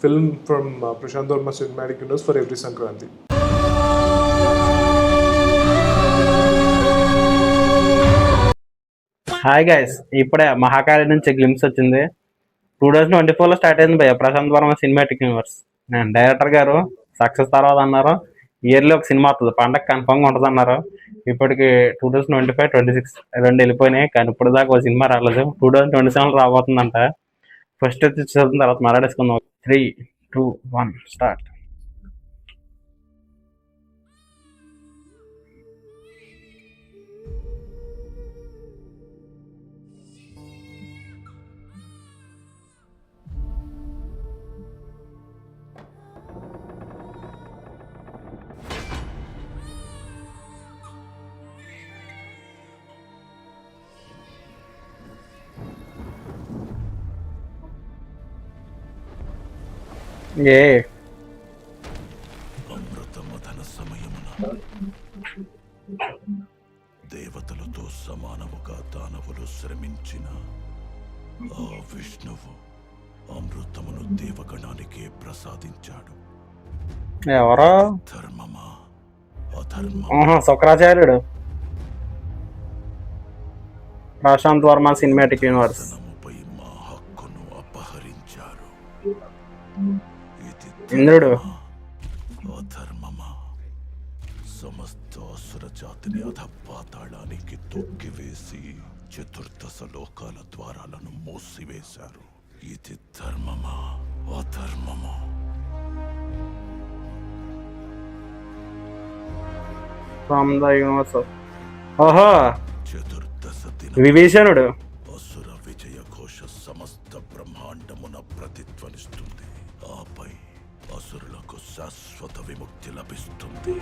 film from Prashant Verma Cinematic Universe for every Sankranti. Hi guys, ఇప్పుడే మహాకాళి నుంచి glimpse వచ్చింది. 2024లో start అయింది భయ్య ప్రశాంత్ వర్మ సినిమాటిక్ యూనివర్స్. నేను డైరెక్టర్ గారు సక్సెస్ తర్వాత అన్నారు ఇయర్లీ ఒక సినిమా వస్తుంది, పండగ కన్ఫర్మ్గా ఉంటుంది అన్నారు. ఇప్పటికి 2025, 26 రెండు వెళ్ళిపోయినాయి, కానీ ఇప్పుడు దాకా ఒక సినిమా రాలేదు. 2027 రాబోతుందంట. ఫస్ట్ వచ్చి చూసిన తర్వాత మాట్లాడేసుకుందాం. 3, 2, 1 స్టార్ట్. ఏ అమృతమథన సమయమున దేవతలతో సమానముగా దానవులు శ్రమించిన ఆ విష్ణువు అమృతమును దేవగణానికే ప్రసాదించాడు. ఎవరో ధర్మమా అధర్మమా శుక్రాచార్యుడు. Prashanth Varma cinematic universe. ధనముపై మా హక్కును అపహరించారు. ఇది ఇంద్రుడు. అధర్మమా సమస్త అసుర జాతిని అధపాతాళానికి తొక్కివేసి చతుర్దశ లోకాల ద్వారాలను మూసివేశారు. ఇది ధర్మమా అధర్మమా? From the universe. ఓహో, చతుర్దశ విభీషణుడు. అసుర విజయ ఘోష సమస్త బ్రహ్మాండమున ప్రతిధ్వనిస్తుంది. ఆపై అసురులకు శాశ్వత విముక్తి లభిస్తుంది.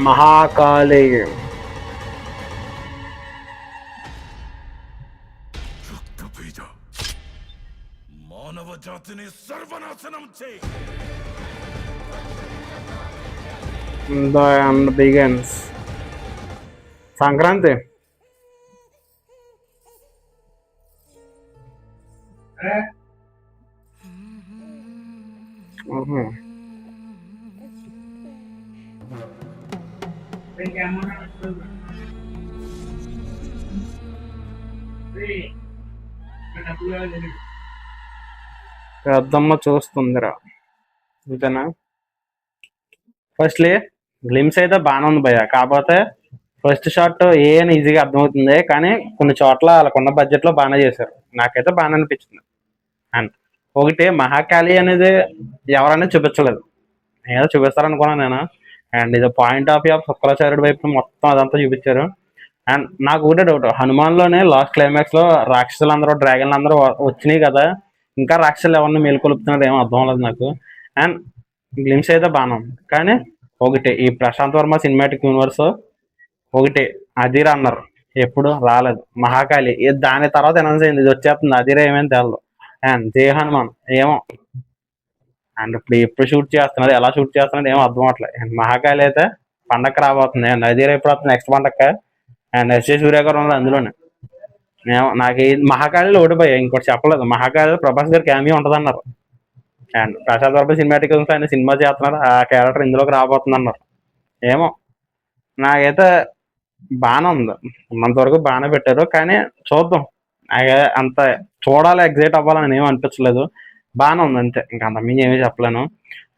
మహాకాళి. రక్తబీజ మానవ జాతిని సర్వనాశనం చేయి. The end begins. సంక్రాంతి. పెద్దమ్మ చూస్తుందిరా. ఇంతేనా? ఫస్ట్లీ గ్లిమ్స్ అయితే బాగానే ఉంది భయ్య, కాకపోతే ఫస్ట్ షాట్ అని ఈజీగా అర్థమవుతుంది, కానీ కొన్ని చోట్ల వాళ్ళకున్న బడ్జెట్లో బాగానే చేశారు. నాకైతే బాగానే అనిపించింది. అండ్ ఒకటి మహాకాళి అనేది ఎవరైనా చూపించలేదు, ఏదో చూపిస్తారనుకున్నాను నేను. అండ్ ఇది పాయింట్ ఆఫ్ వ్యూ ఆఫ్ శుక్రాచార్యుడి వైపు మొత్తం అదంతా చూపించారు. అండ్ నాకు ఒకటే డౌట్, హనుమాన్లోనే లాస్ట్ క్లైమాక్స్లో రాక్షసులందరూ డ్రాగన్లు అందరూ వచ్చినాయి కదా, ఇంకా రాక్షసులు ఎవరిని మేలుకొలుపుతున్నారు ఏమో అర్థం అవ్వలేదు నాకు. అండ్ గ్లిమ్స్ అయితే బాగానే ఉంది, కానీ ఒకటి ఈ ప్రశాంత్ వర్మ సినిమాటిక్ యూనివర్స్ ఒకటి అధీరా అన్నారు, ఎప్పుడు రాలేదు. మహాకాళి దాని తర్వాత అనౌన్స్ అయింది, ఇది వచ్చేస్తుంది. అధీరా ఏమైనా తెలదు. అండ్ జయ హనుమాన్ ఏమో, అండ్ ఇప్పుడు షూట్ చేస్తున్నది, ఎలా షూట్ చేస్తున్నది ఏమో అర్థం అవట్లేదు. అండ్ మహాకాళి అయితే పండగ రాబోతుంది. అండ్ అధీరా ఎప్పుడు వస్తుంది? నెక్స్ట్ పండగ. అండ్ ఎస్ఏ సూర్య గారు ఉన్నారు అందులోనే. నాకు ఈ మహాకాళిలో ఓడిపోయా, ఇంకోటి చెప్పలేదు. మహాకాళిలో ప్రభాస్ గారు క్యామియో ఉంటుంది అన్నారు. అండ్ ప్రశాంత్ వర్మ సినిమాటిక్ ఆయన సినిమా చేస్తున్నారు, ఆ క్యారెక్టర్ ఇందులోకి రాబోతుంది అన్నారు. ఏమో, నాకైతే బాగానే ఉంది, ఉన్నంతవరకు బాగానే పెట్టారు, కానీ చూద్దాం. అంత చూడాలి, ఎగ్జైట్ అవ్వాలని ఏమీ అనిపించలేదు. బాగానే ఉంది అంతే, ఇంకా అంతకుమించి ఏమీ చెప్పలేను.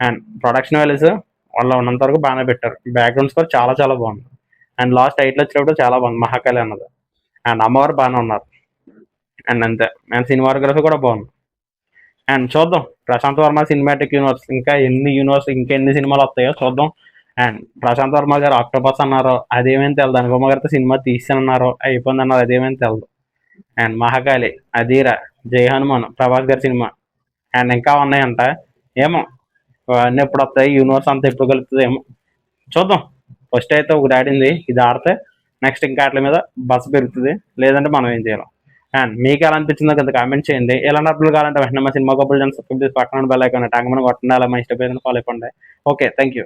అండ్ ప్రొడక్షన్ వాల్యూస్ వాళ్ళు ఉన్నంత వరకు బాగానే పెట్టారు. బ్యాక్గ్రౌండ్ స్కోర్ చాలా చాలా బాగుంది. అండ్ లాస్ట్ టైటిల్ వచ్చినప్పుడు చాలా బాగుంది మహాకాళి అన్నది. అండ్ అమ్మవారు బాగానే ఉన్నారు. అండ్ అంతే. అండ్ సినిమాగ్రఫీ కూడా బాగుంది. అండ్ చూద్దాం ప్రశాంత్ వర్మ సినిమాటిక్ యూనివర్స్ ఇంకా ఎన్ని సినిమాలు వస్తాయో చూద్దాం. అండ్ ప్రశాంత్ వర్మ గారు ఆక్టోపస్ అన్నారు, అదేమేమి తెలియదు. అనుపమ గారితో సినిమా తీసానన్నారు, అయిపోయింది అన్నారు, అదేమేమి తెలియదు. అండ్ మహాకాళి, అధీరా, జై హనుమాన్, ప్రభాస్ గారి సినిమా, అండ్ ఇంకా ఉన్నాయంట. ఏమో అన్నీ ఎప్పుడు వస్తాయి, యూనివర్స్ అంతా ఎప్పుడు కలుగుతుంది ఏమో చూద్దాం. ఫస్ట్ అయితే ఒకటి ఆడింది, ఇది ఆడితే నెక్స్ట్ ఇంకా వాటి మీద బస్ పెరుగుతుంది, లేదంటే మనం ఏం చేయాలి. అండ్ మీకు ఎలా అనిపించిందో కదా కామెంట్ చేయండి. ఎలాంటి అప్డేట్లు కావాలంటే వెంటనే మా సినిమా కబుల్ పక్కన బెల్ ఐకాన్ ట్యాంక్ మనం కొట్టండి. అలా మా ఇష్టం ఫాలో అయిపోండి. Okay, thank you.